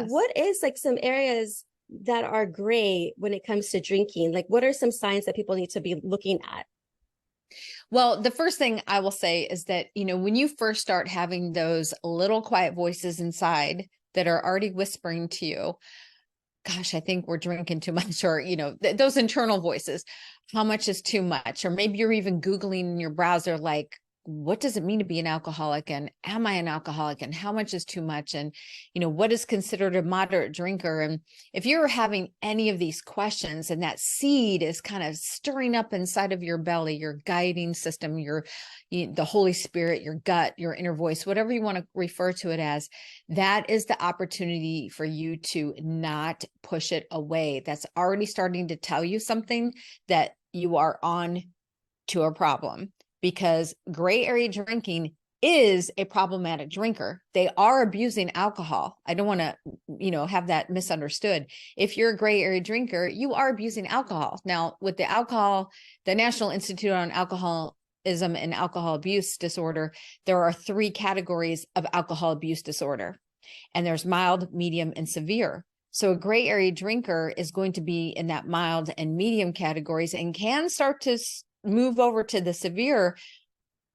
Yes. what is like some areas that are gray when it comes to drinking? Like, what are some signs that people need to be looking at? Well, the first thing I will say is that, when you first start having those little quiet voices inside that are already whispering to you, gosh, I think we're drinking too much, or, those internal voices, how much is too much? Or maybe you're even Googling in your browser, like, what does it mean to be an alcoholic? And am I an alcoholic? And how much is too much? And, what is considered a moderate drinker? And if you're having any of these questions and that seed is kind of stirring up inside of your belly, your guiding system, the Holy Spirit, your gut, your inner voice, whatever you want to refer to it as, that is the opportunity for you to not push it away. That's already starting to tell you something that you are on to a problem, because gray area drinking is a problematic drinker. They are abusing alcohol. I don't want to, have that misunderstood. If you're a gray area drinker, you are abusing alcohol. Now, with the alcohol, the National Institute on Alcoholism and Alcohol Abuse Disorder, there are 3 categories of alcohol abuse disorder, and there's mild, medium, and severe. So a gray area drinker is going to be in that mild and medium categories and can start to move over to the severe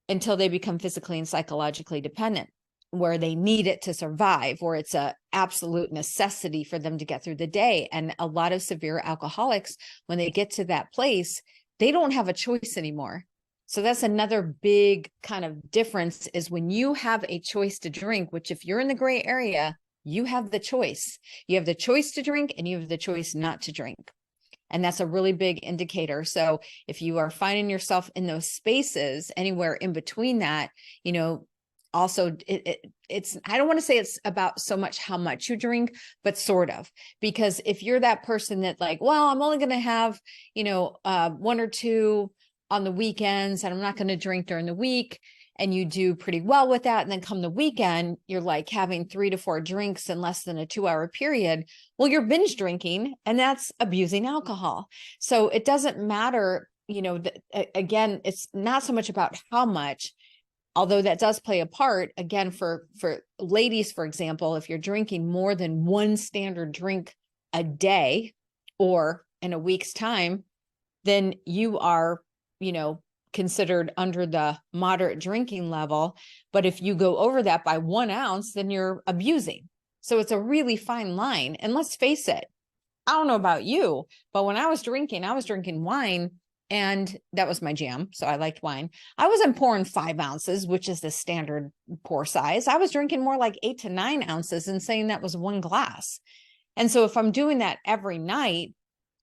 until they become physically and psychologically dependent, where they need it to survive, or it's a absolute necessity for them to get through the day. And a lot of severe alcoholics, when they get to that place, they don't have a choice anymore. So that's another big kind of difference, is when you have a choice to drink, which if you're in the gray area, you have the choice. You have the choice to drink and you have the choice not to drink. And that's a really big indicator. So if you are finding yourself in those spaces, anywhere in between that, also it's, I don't want to say it's about so much how much you drink, but sort of, because if you're that person that like, well, I'm only going to have, 1 or 2 on the weekends, and I'm not going to drink during the week, and you do pretty well with that. And then come the weekend, you're like having 3 to 4 drinks in less than a 2-hour period. Well, you're binge drinking, and that's abusing alcohol. So it doesn't matter, again, it's not so much about how much, although that does play a part. Again, for ladies, for example, if you're drinking more than 1 standard drink a day or in a week's time, then you are, considered under the moderate drinking level. But if you go over that by 1 ounce, then you're abusing. So it's a really fine line. And let's face it, I don't know about you, but when I was drinking wine, and that was my jam. So I liked wine. I wasn't pouring 5 ounces, which is the standard pour size. I was drinking more like 8 to 9 ounces and saying that was 1 glass. And so if I'm doing that every night,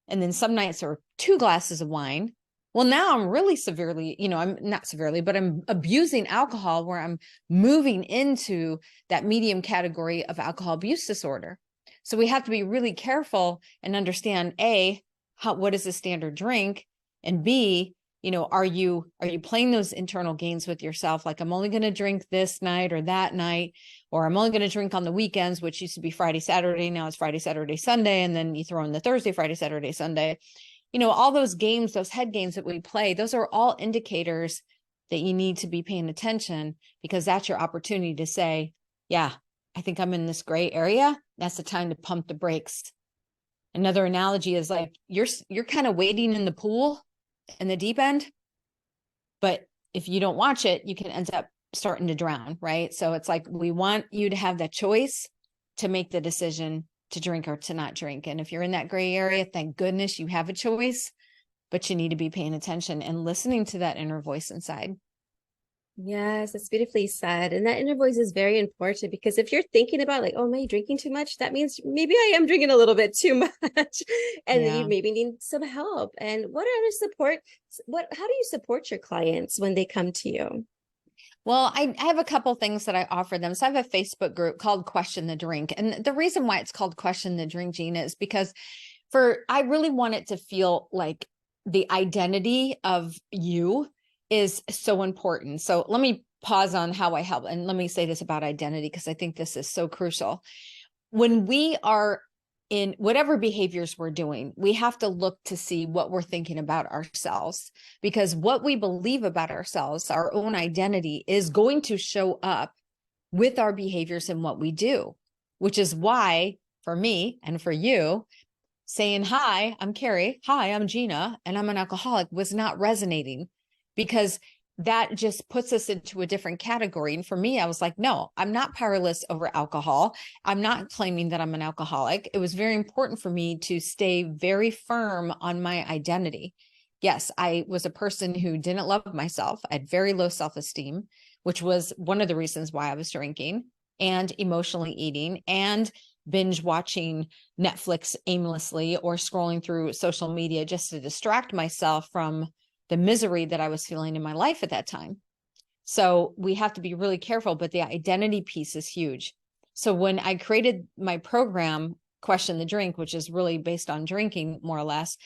and then some nights are 2 glasses of wine, well, now I'm really severely, I'm not severely, but I'm abusing alcohol, where I'm moving into that medium category of alcohol abuse disorder. So we have to be really careful and understand, A, what is the standard drink? And B, are you playing those internal games with yourself? Like, I'm only going to drink this night or that night, or I'm only going to drink on the weekends, which used to be Friday, Saturday. Now it's Friday, Saturday, Sunday. And then you throw in the Thursday, Friday, Saturday, Sunday. All those games, those head games that we play, those are all indicators that you need to be paying attention, because that's your opportunity to say, yeah, I think I'm in this gray area. That's the time to pump the brakes. Another analogy is like, you're kind of wading in the pool in the deep end, but if you don't watch it, you can end up starting to drown, right? So it's like, we want you to have that choice to make the decision to drink or to not drink. And if you're in that gray area, thank goodness you have a choice, but you need to be paying attention and listening to that inner voice inside. Yes, that's beautifully said. And that inner voice is very important, because if you're thinking about like, oh, am I drinking too much? That means maybe I am drinking a little bit too much. And then you Yeah. maybe need some help. And what other support, how do you support your clients when they come to you? Well, I have a couple things that I offer them. So I have a Facebook group called Question the Drink. And the reason why it's called Question the Drink, Gina, is because I really want it to feel like the identity of you is so important. So let me pause on how I help. And let me say this about identity, because I think this is so crucial. When we are in whatever behaviors we're doing, we have to look to see what we're thinking about ourselves, because what we believe about ourselves, our own identity, is going to show up with our behaviors and what we do, which is why for me and for you, saying, hi, I'm Kari. Hi, I'm Gina, and I'm an alcoholic was not resonating, because that just puts us into a different category. And for me, I was like, no, I'm not powerless over alcohol. I'm not claiming that I'm an alcoholic. It was very important for me to stay very firm on my identity. Yes, I was a person who didn't love myself. I had very low self-esteem, which was one of the reasons why I was drinking and emotionally eating and binge watching Netflix aimlessly or scrolling through social media just to distract myself from the misery that I was feeling in my life at that time. So we have to be really careful, but the identity piece is huge. So when I created my program, Question the Drink, which is really based on drinking more or less,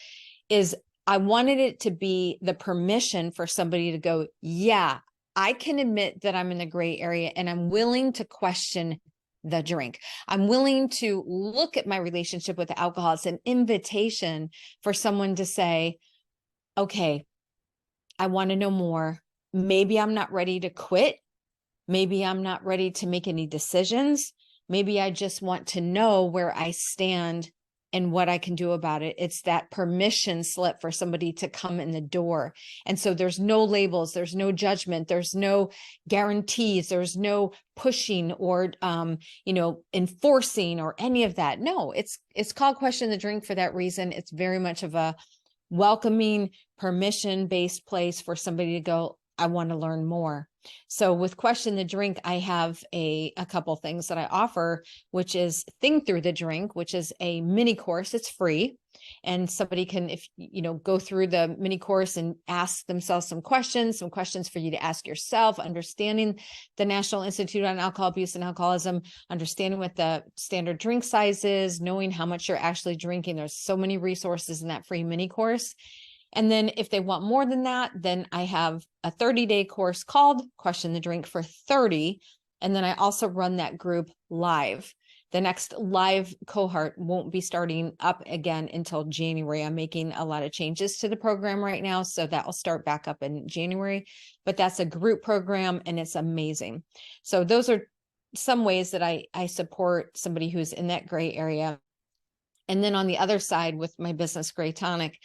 is I wanted it to be the permission for somebody to go, yeah, I can admit that I'm in the gray area and I'm willing to question the drink. I'm willing to look at my relationship with alcohol. It's an invitation for someone to say, okay, I want to know more. Maybe I'm not ready to quit. Maybe I'm not ready to make any decisions. Maybe I just want to know where I stand and what I can do about it. It's that permission slip for somebody to come in the door. And so there's no labels, there's no judgment, there's no guarantees, there's no pushing or enforcing or any of that. No, it's called Question the Drink for that reason. It's very much of a welcoming, permission-based place for somebody to go, I want to learn more. So with Question the Drink, I have a couple things that I offer, which is Think Through the Drink, which is a mini course. It's free. And somebody can, if go through the mini course and ask themselves some questions for you to ask yourself, understanding the National Institute on Alcohol Abuse and Alcoholism, understanding what the standard drink size is, knowing how much you're actually drinking. There's so many resources in that free mini course. And then if they want more than that, then I have a 30-day course called Question the Drink for 30. And then I also run that group live. The next live cohort won't be starting up again until January. I'm making a lot of changes to the program right now, so that will start back up in January. But that's a group program and it's amazing. So those are some ways that I support somebody who's in that gray area. And then on the other side with my business, Gray Tonic,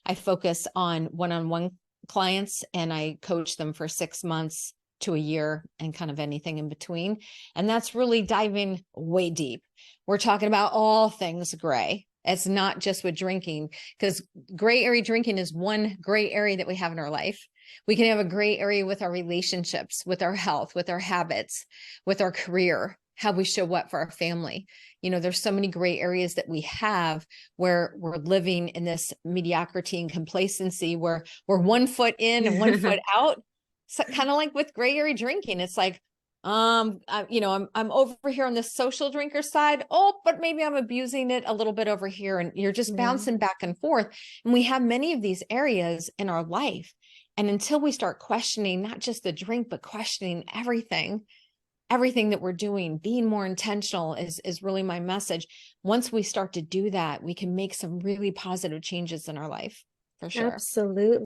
I focus on one-on-one clients and I coach them for 6 months to a year and kind of anything in between. And that's really diving way deep. We're talking about all things gray. It's not just with drinking, because gray area drinking is one gray area that we have in our life. We can have a gray area with our relationships, with our health, with our habits, with our career, how we show up for our family. There's so many gray areas that we have where we're living in this mediocrity and complacency where we're 1 foot in and 1 foot out. So kind of like with gray area drinking, it's like, I'm over here on the social drinker side. Oh, but maybe I'm abusing it a little bit over here. And you're just bouncing back and forth. And we have many of these areas in our life. And until we start questioning, not just the drink, but questioning everything that we're doing, being more intentional is really my message. Once we start to do that, we can make some really positive changes in our life, for sure. Absolutely.